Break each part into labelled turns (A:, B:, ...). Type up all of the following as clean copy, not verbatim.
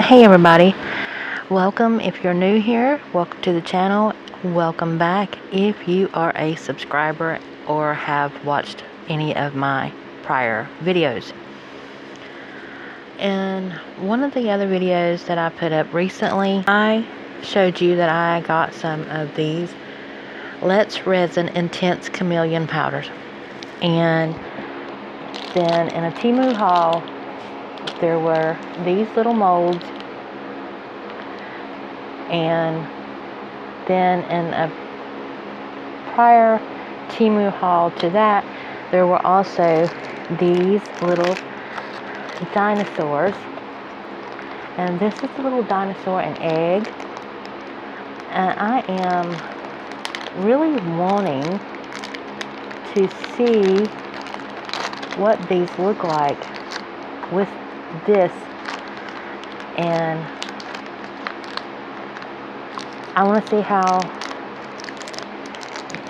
A: Hey everybody, welcome if you're new here, welcome to the channel, welcome back if you are a subscriber or have watched any of my prior videos. In one of the other videos that I put up recently, I showed you that I got some of these Let's Resin Intense Chameleon powders, and then in a Temu haul there were these little molds, and then in a prior Temu haul to that, there were also these little dinosaurs, and this is a little dinosaur and egg, and I am really wanting to see what these look like with this, and I want to see how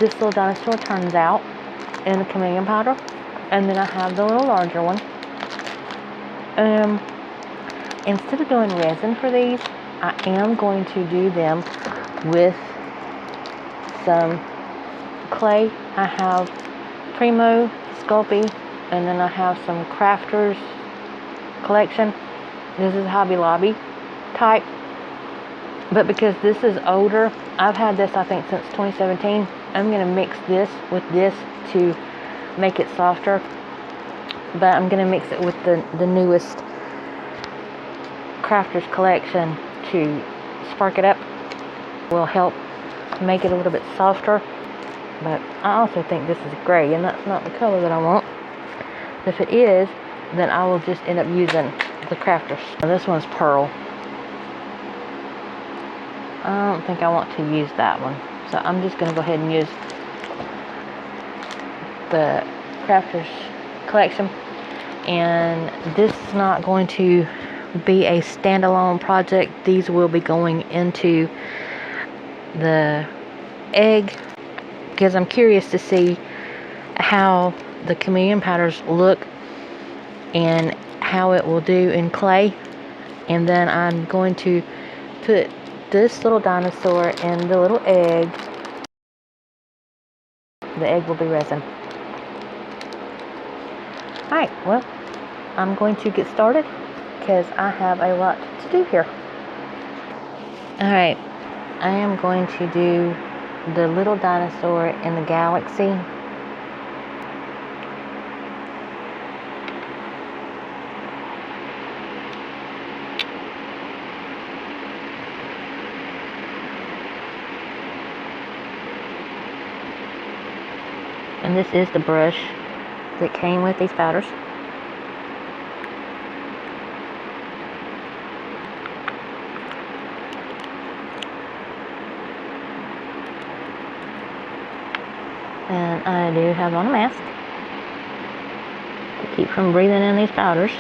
A: this little dinosaur turns out in the chameleon powder. And then I have the little larger one. Instead of doing resin for these, I am going to do them with some clay. I have Primo, Sculpey, and then I have some Crafters collection. This is Hobby Lobby type. But because this is older, I've had this I think since 2017. I'm going to mix this with this to make it softer. But I'm going to mix it with the newest Crafters collection to spark it up. Will help make it a little bit softer. But I also think this is gray, and that's not the color that I want. If it is, then I will just end up using the Crafters. Now, this one's pearl. I don't think I want to use that one, so I'm just going to go ahead and use the Crafters collection. And this is not going to be a standalone project. These will be going into the egg because I'm curious to see how the chameleon powders look and how it will do in clay. And then I'm going to put this little dinosaur in the little egg. The egg will be resin. Alright, well, I'm going to get started because I have a lot to do here. Alright, I am going to do the little dinosaur in the galaxy. And this is the brush that came with these powders. And I do have on a mask to keep from breathing in these powders.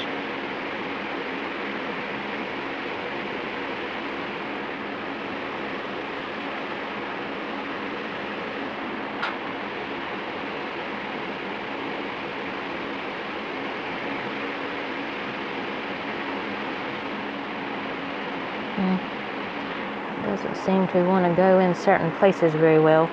A: Doesn't seem to want to go in certain places very well.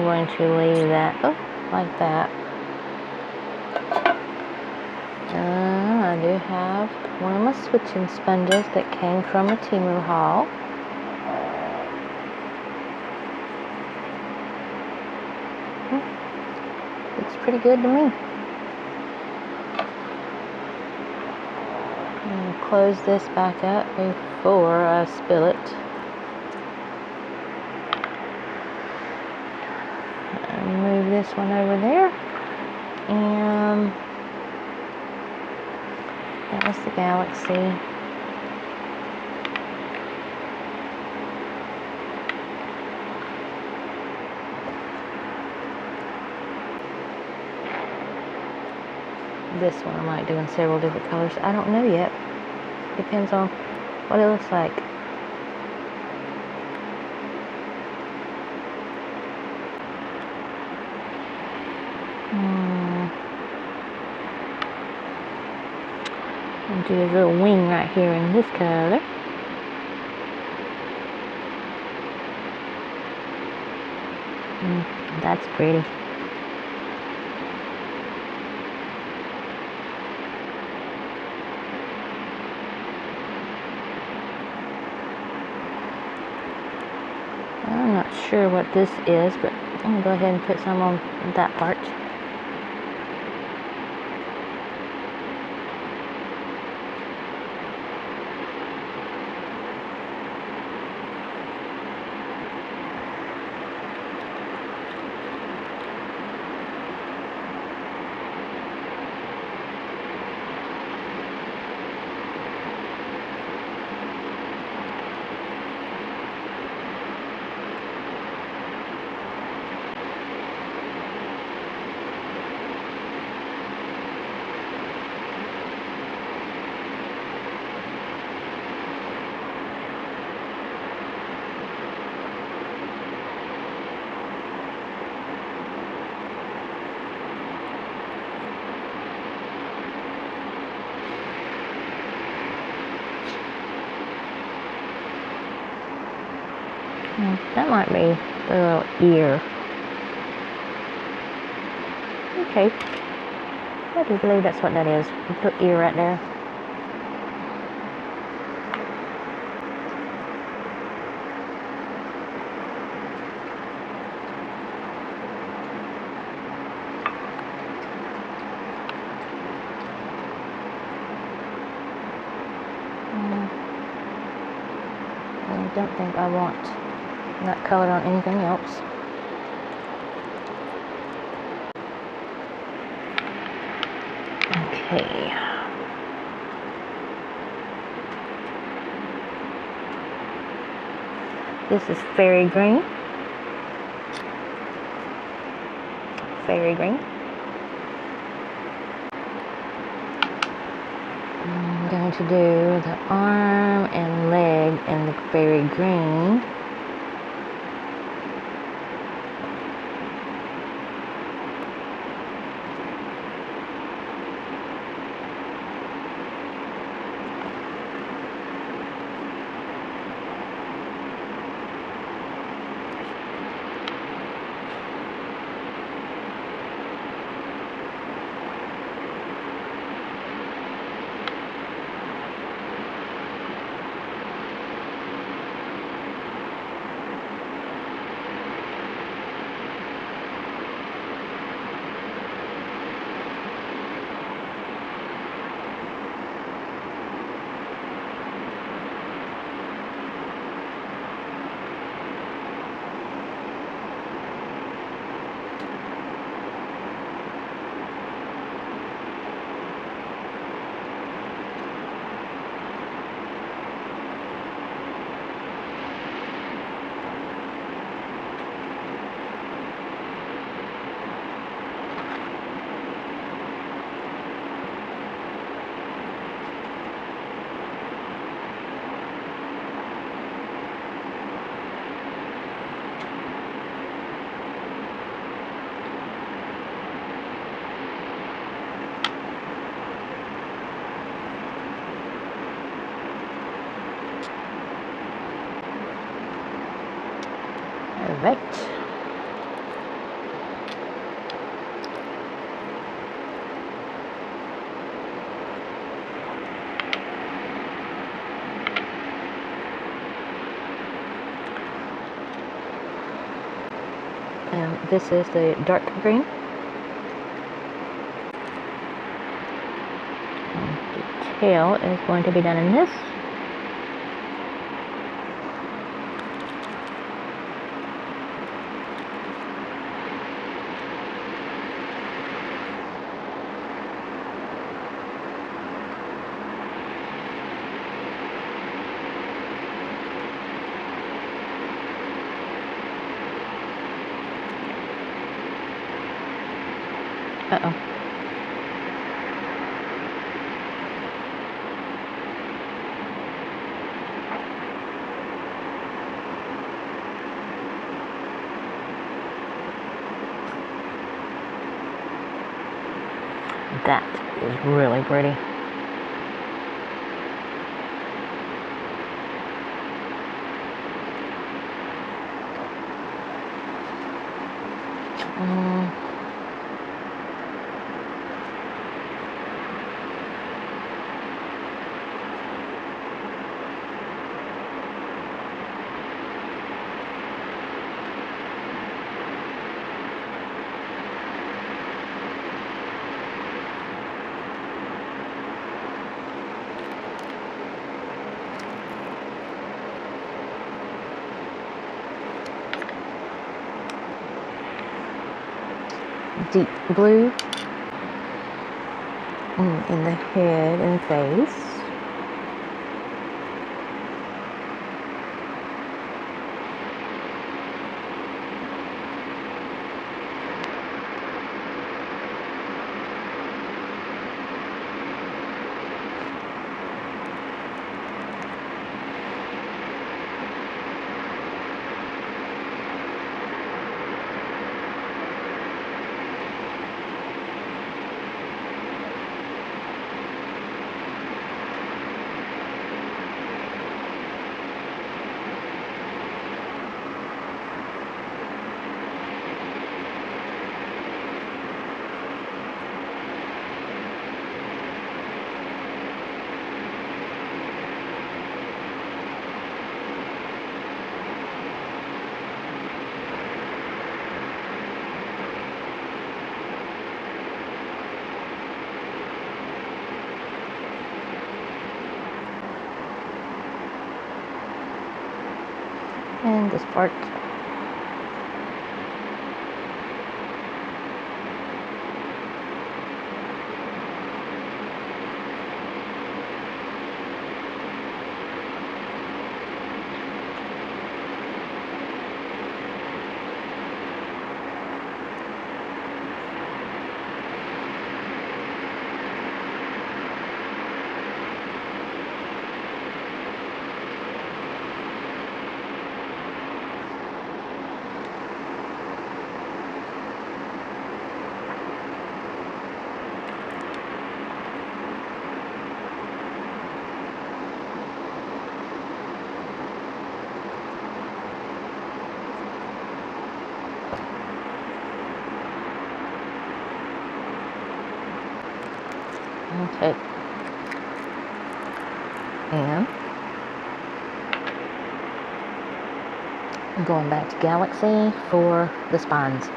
A: going to leave that like that. I do have one of my switching sponges that came from a Temu haul. Looks pretty good to me. Close this back up before I spill it. And move this one over there. And that was the Galaxy. This one I might do in several different colors. I don't know yet. Depends on what it looks like. And do a little wing right here in this color. That's pretty. I'm not sure what this is, but I'm going to go ahead and put some on that part. That might be the little ear. Okay. I do believe that's what that is. The ear right there. I don't think I want that color on anything else. Okay. This is fairy green. Fairy green. I'm going to do the arm and leg in the fairy green. Right. This is the dark green. The tail is going to be done in this. Uh-oh. That is really pretty. Deep blue in the head and face. And this part. Okay. And I'm going back to Galaxy for the spines.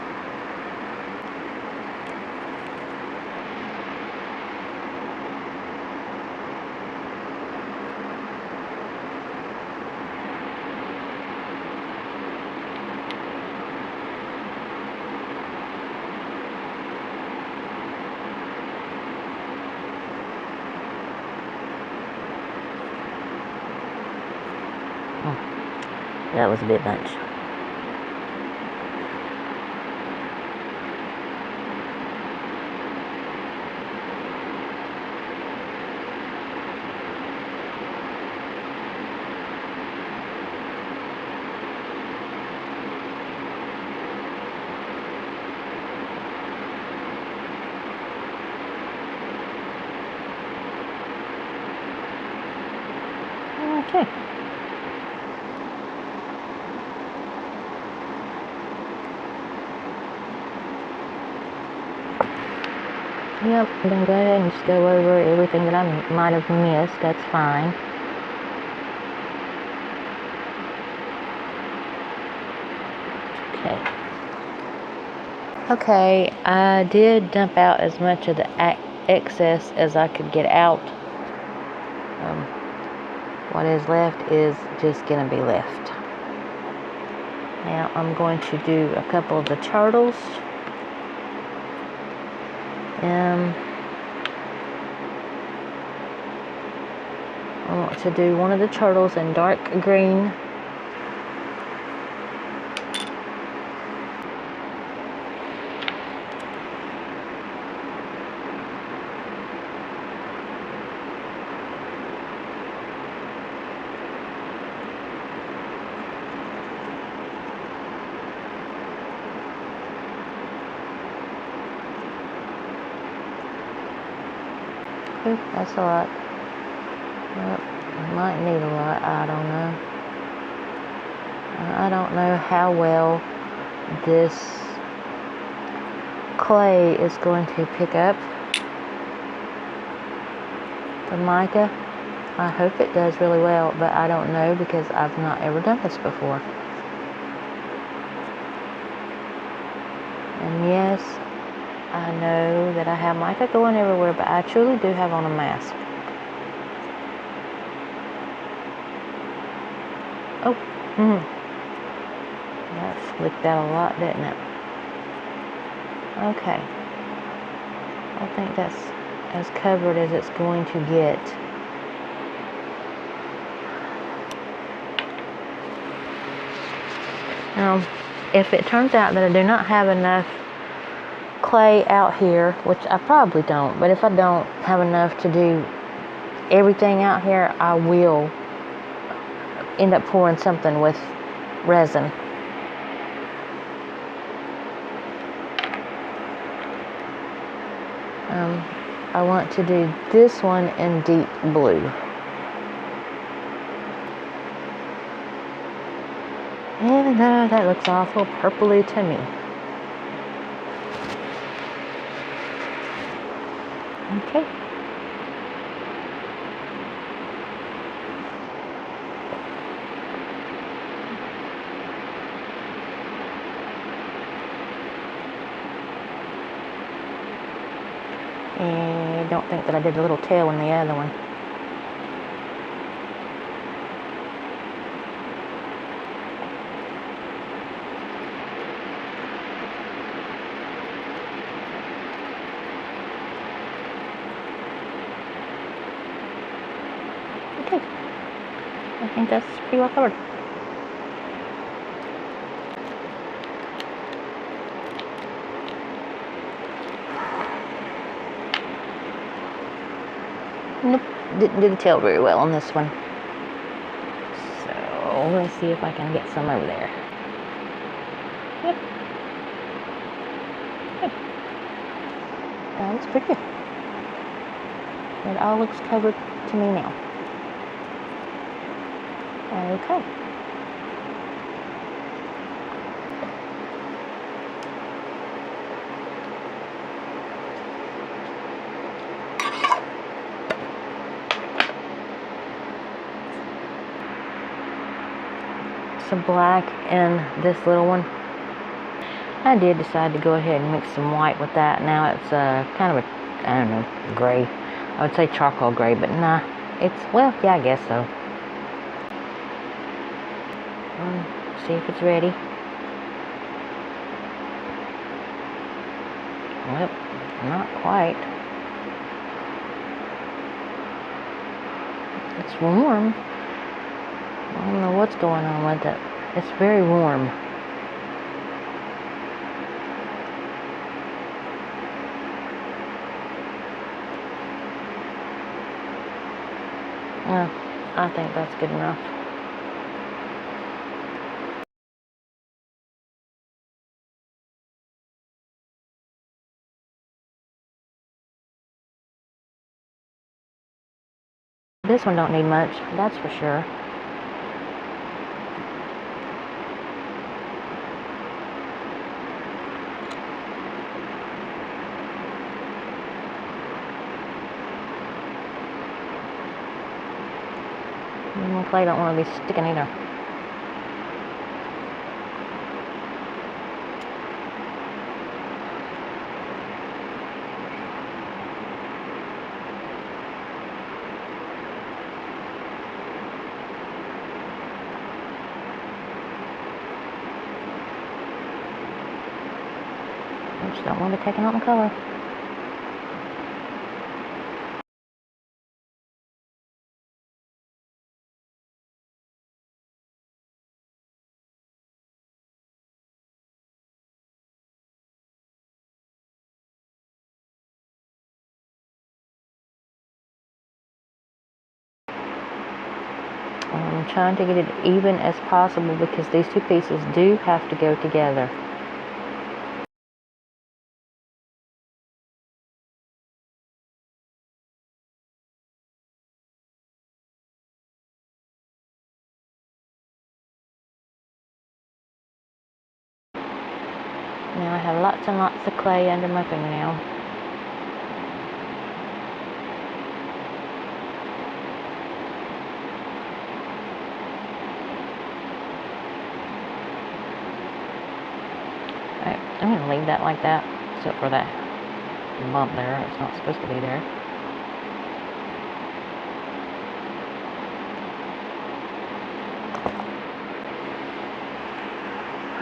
A: That was a bit much. Okay. Yep, I'm going to go ahead and just go over everything that I might have missed. That's fine. Okay. Okay, I did dump out as much of the excess as I could get out. What is left is just going to be left. Now I'm going to do a couple of the turtles. I want to do one of the turtles in dark green. Ooh, that's a lot. Well, I might need a lot. I don't know. I don't know how well this clay is going to pick up the mica. I hope it does really well, but I don't know because I've not ever done this before. And yes, I know that I have mica going everywhere, but I truly do have on a mask. Oh, that slicked out a lot, didn't it? Okay. I think that's as covered as it's going to get. Now, if it turns out that I do not have enough clay out here, which I probably don't, but if I don't have enough to do everything out here, I will end up pouring something with resin. I want to do this one in deep blue. And that looks awful purpley to me. Okay. And don't think that I did the little tail in the other one. Okay. I think that's pretty well covered. Nope, didn't do the tail very well on this one. So let's see if I can get some over there. Yep. Good. That looks pretty good. It all looks covered to me now. Okay. Some black in this little one. I did decide to go ahead and mix some white with that. Now it's kind of a, I don't know, gray. I would say charcoal gray, but nah, it's, well, yeah, I guess so. See if it's ready. Nope, not quite. It's warm. I don't know what's going on with it. It's very warm. Well, I think that's good enough. This one don't need much, that's for sure. And the clay don't want to be sticking either. I just don't want to be taking on the color. I'm trying to get it even as possible because these two pieces do have to go together. Now I have lots and lots of clay under my fingernail. Alright, I'm going to leave that like that, except for that bump there. It's not supposed to be there.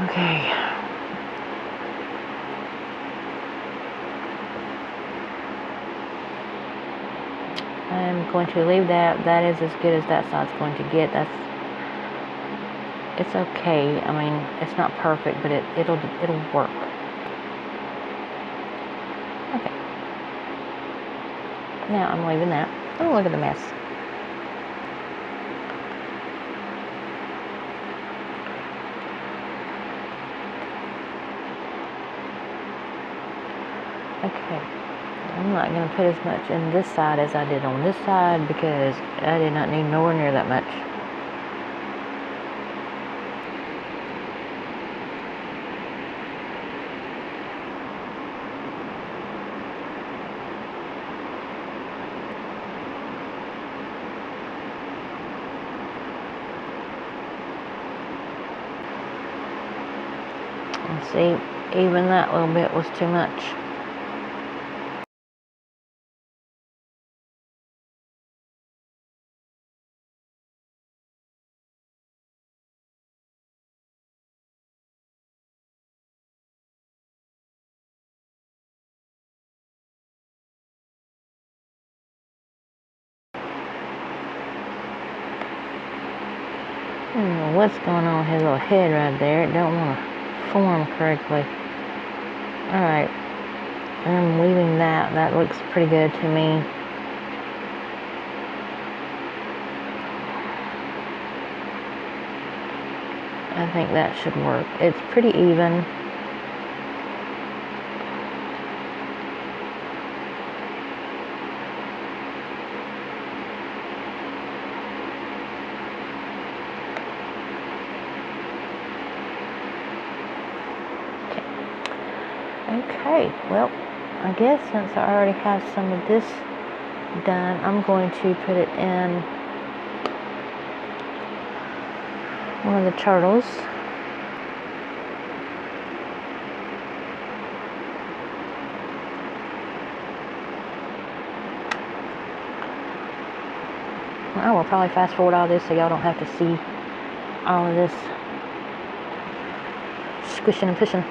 A: Okay. I'm going to leave that. That is as good as that side's going to get. It's okay. I mean, it's not perfect, but it'll work. Okay. Now I'm leaving that. Oh, look at the mess. Okay. I'm not going to put as much in this side as I did on this side because I did not need nowhere near that much. And see, even that little bit was too much. I don't know what's going on with his little head right there. It don't want to form correctly. Alright. I'm leaving that. That looks pretty good to me. I think that should work. It's pretty even. Okay, well, I guess since I already have some of this done, I'm going to put it in one of the turtles. I will probably fast forward all this so y'all don't have to see all of this squishing and pushing.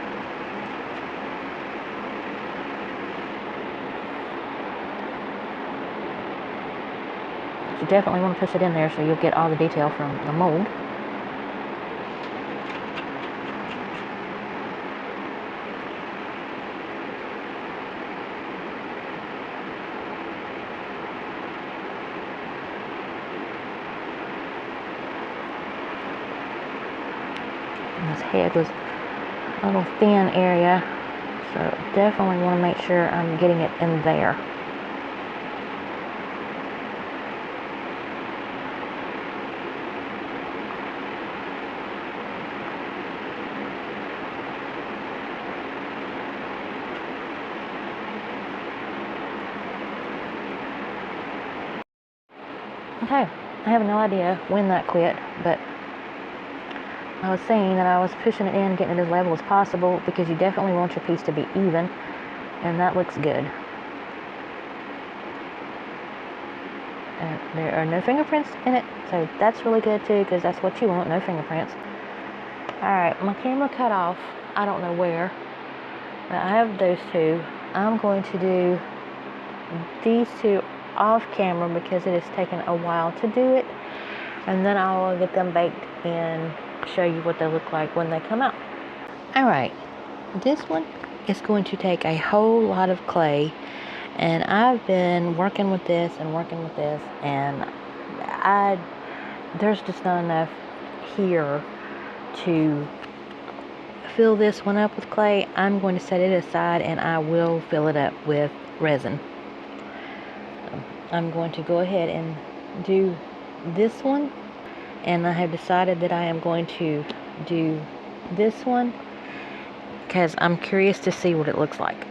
A: You definitely want to push it in there so you'll get all the detail from the mold. And his head was a little thin area, so definitely want to make sure I'm getting it in there. Okay, I have no idea when that quit, but I was saying that I was pushing it in, getting it as level as possible because you definitely want your piece to be even, and that looks good. And there are no fingerprints in it, so that's really good too because that's what you want, no fingerprints. Alright, my camera cut off. I don't know where. But I have those two. I'm going to do these two off camera because it has taken a while to do it, and then I'll get them baked and show you what they look like when they come out. Alright, this one is going to take a whole lot of clay, and I've been working with this and there's just not enough here to fill this one up with clay. I'm going to set it aside and I will fill it up with resin. I'm going to go ahead and do this one, and I have decided that I am going to do this one because I'm curious to see what it looks like.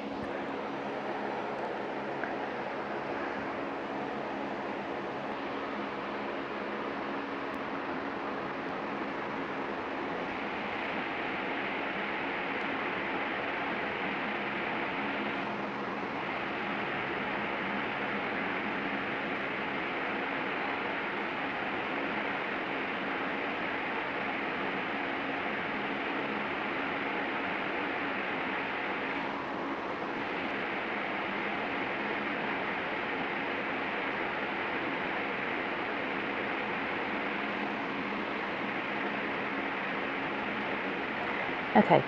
A: Okay,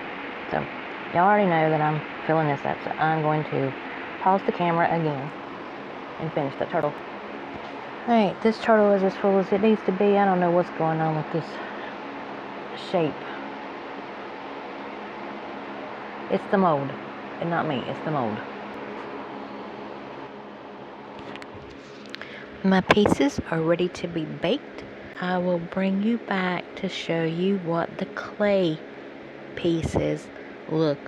A: so y'all already know that I'm filling this up, so I'm going to pause the camera again and finish the turtle. Alright, this turtle is as full as it needs to be. I don't know what's going on with this shape. It's the mold, and not me, it's the mold. My pieces are ready to be baked. I will bring you back to show you what the clay pieces look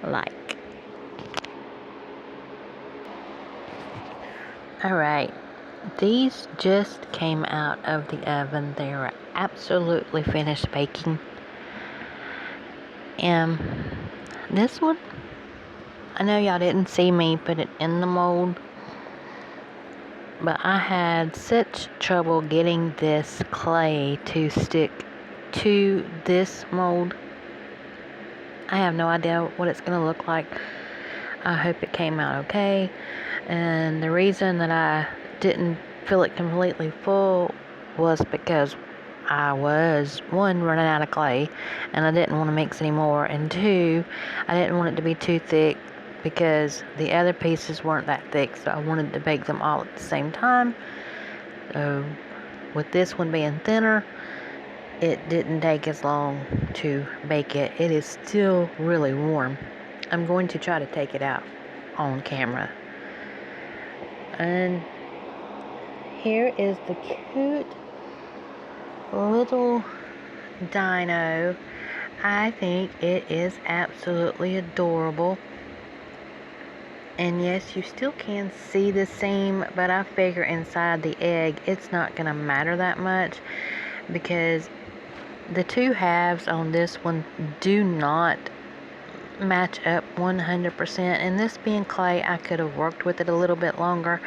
A: like. Alright, these just came out of the oven. They are absolutely finished baking. And this one, I know y'all didn't see me put it in the mold, but I had such trouble getting this clay to stick to this mold. I have no idea what it's going to look like. I hope it came out okay. And the reason that I didn't fill it completely full was because I was, one, running out of clay, and I didn't want to mix any more, and two, I didn't want it to be too thick because the other pieces weren't that thick, so I wanted to bake them all at the same time. So with this one being thinner, it didn't take as long to bake it. It is still really warm. I'm going to try to take it out on camera. And here is the cute little dino. I think it is absolutely adorable. And yes, you still can see the seam, but I figure inside the egg it's not going to matter that much because the two halves on this one do not match up 100%. And this being clay, I could have worked with it a little bit longer,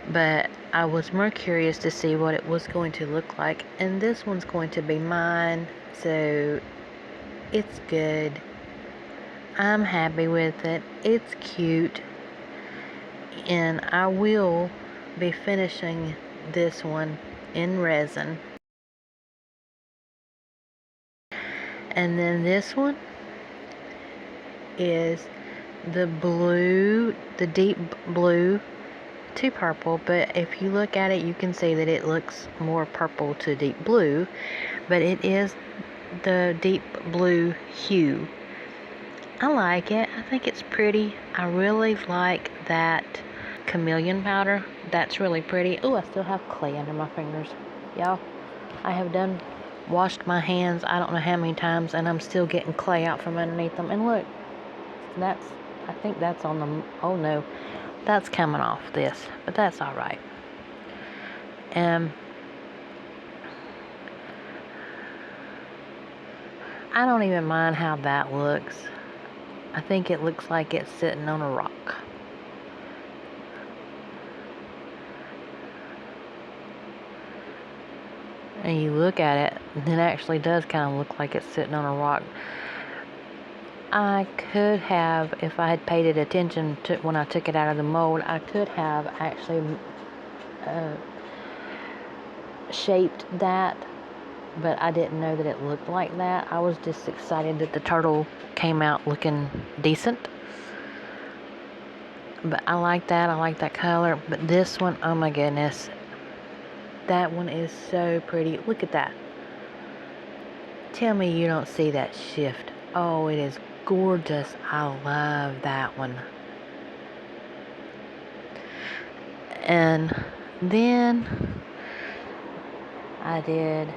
A: but I was more curious to see what it was going to look like. And this one's going to be mine, so it's good. I'm happy with it. It's cute, and I will be finishing this one in resin. And then this one is the blue, the deep blue to purple, but if you look at it, you can see that it looks more purple to deep blue, but it is the deep blue hue. I like it. I think it's pretty. I really like that chameleon powder. That's really pretty. Oh, I still have clay under my fingers. Y'all, I have washed my hands I don't know how many times, and I'm still getting clay out from underneath them. And look, I think that's on the, oh no, that's coming off this, but that's all right. I don't even mind how that looks. I think it looks like it's sitting on a rock. And you look at it, and it actually does kind of look like it's sitting on a rock. I could have, if I had paid attention to when I took it out of the mold, I could have actually shaped that, but I didn't know that it looked like that. I was just excited that the turtle came out looking decent. But I like that. I like that color. But this one, oh my goodness. That one is so pretty. Look at that. Tell me you don't see that shift. Oh, it is gorgeous. I love that one. And then I did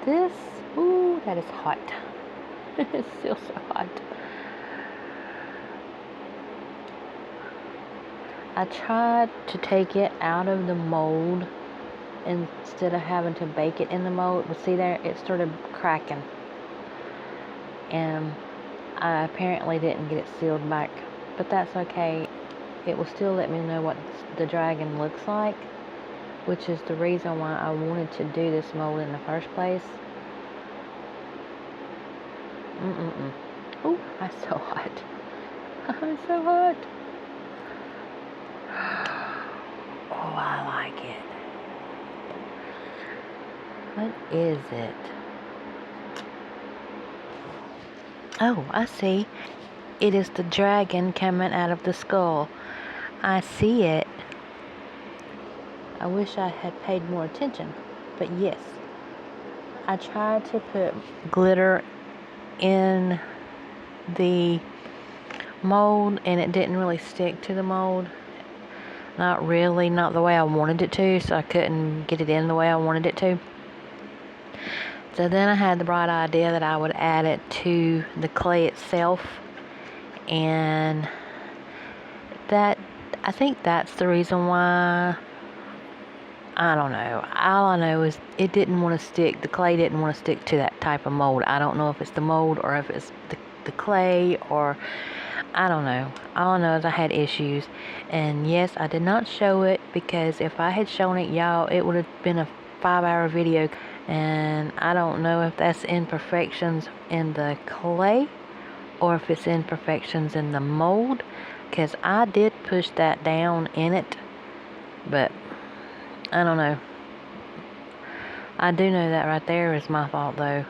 A: this. Ooh, that is hot. It's still so hot. I tried to take it out of the mold instead of having to bake it in the mold. But see there, it started cracking. And I apparently didn't get it sealed back. But that's okay. It will still let me know what the dragon looks like, which is the reason why I wanted to do this mold in the first place. Oh, that's so hot. I'm so hot. Oh, I like it. What is it? Oh, I see. It is the dragon coming out of the skull. I see it. I wish I had paid more attention. But yes, I tried to put glitter in the mold and it didn't really stick to the mold. Not really, not the way I wanted it to, so I couldn't get it in the way I wanted it to. So then I had the bright idea that I would add it to the clay itself, and that, I think that's the reason why. I don't know. All I know is it didn't want to stick, the clay didn't want to stick to that type of mold. I don't know if it's the mold or if it's the clay, or I don't know. All I know is I had issues. And yes, I did not show it, because if I had shown it, y'all, it would have been a 5-hour video. And I don't know if that's imperfections in the clay or if it's imperfections in the mold, because I did push that down in it. But I don't know. I do know that right there is my fault though.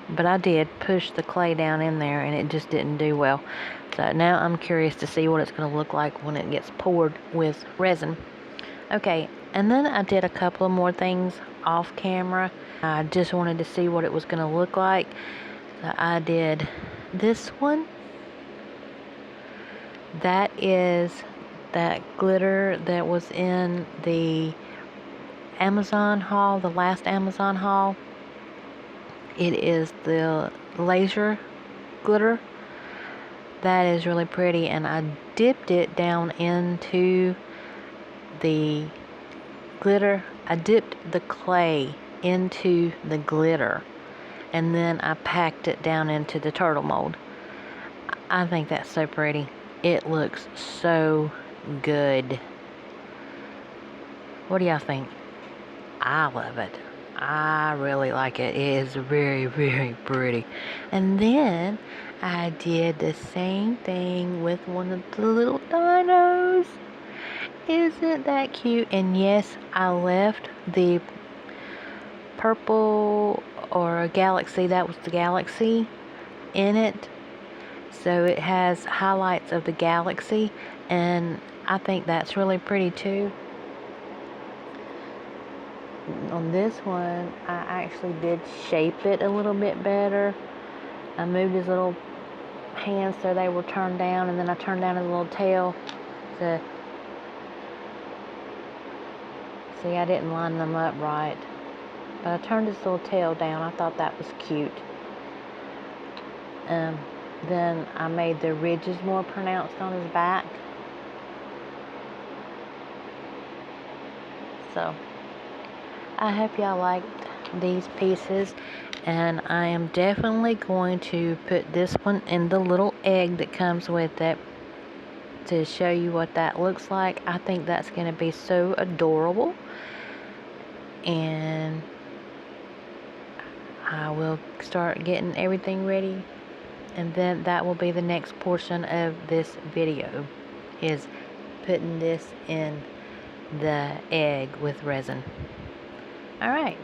A: But I did push the clay down in there and it just didn't do well. So now I'm curious to see what it's going to look like when it gets poured with resin. Okay, and then I did a couple of more things off camera. I just wanted to see what it was going to look like. So I did this one. That is that glitter that was in the Amazon haul, the last Amazon haul. It is the laser glitter. That is really pretty, and I dipped it down into the glitter. I dipped the clay into the glitter, and then I packed it down into the turtle mold. I think that's so pretty. It looks so good. What do y'all think? I love it. I really like it. It is very, very pretty. And then I did the same thing with one of the little dinos. Isn't that cute? And yes, I left the purple or galaxy, that was the galaxy, in it. So it has highlights of the galaxy, and I think that's really pretty too. On this one, I actually did shape it a little bit better. I moved his little hands so they were turned down, and then I turned down his little tail. So, see, I didn't line them up right, but I turned his little tail down. I thought that was cute. Then I made the ridges more pronounced on his back. So I hope y'all liked these pieces, and I am definitely going to put this one in the little egg that comes with it to show you what that looks like. I think that's going to be so adorable, and I will start getting everything ready And then that will be the next portion of this video, is putting this in the egg with resin. Alright,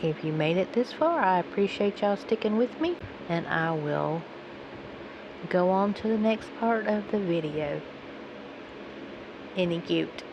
A: if you made it this far, I appreciate y'all sticking with me, and I will go on to the next part of the video. Isn't he cute?